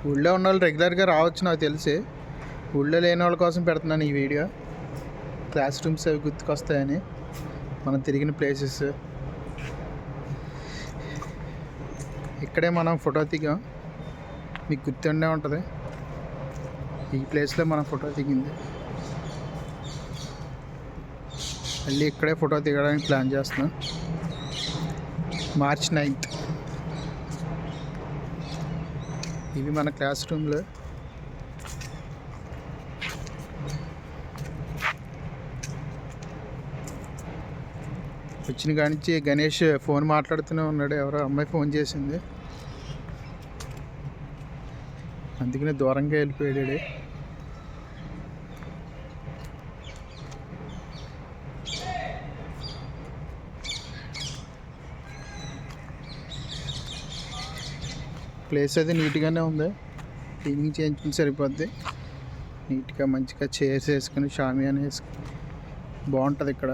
ఊళ్ళో ఉన్న వాళ్ళు రెగ్యులర్గా రావచ్చు నాకు తెలిసి. ఊళ్ళో లేని వాళ్ళ కోసం పెడుతున్నాను ఈ వీడియో. క్లాస్ రూమ్స్ అవి గుర్తుకొస్తాయని, మనం తిరిగిన ప్లేసెస్. ఇక్కడే మనం ఫోటో దిగాం, మీకు గుర్తుండే ఉంటుంది. ఈ ప్లేస్లో మనం ఫోటో దిగింది. మళ్ళీ ఇక్కడే ఫోటో దిగడానికి ప్లాన్ చేస్తున్నాం. March 9th. ఇవి మన క్లాస్ రూమ్లో. వచ్చిన కాడి నుంచి గణేష్ ఫోన్ మాట్లాడుతూనే ఉన్నాడు. ఎవరో అమ్మాయి ఫోన్ చేసింది, అందుకనే దూరంగా వెళ్ళిపోయాడు. ప్లేస్ అయితే నీట్గానే ఉంది. క్లీనింగ్ చేయించుకుని సరిపోద్ది. నీట్గా మంచిగా చైర్స్ వేసుకుని షామియానా వేసుకుని బాగుంటుంది ఇక్కడ.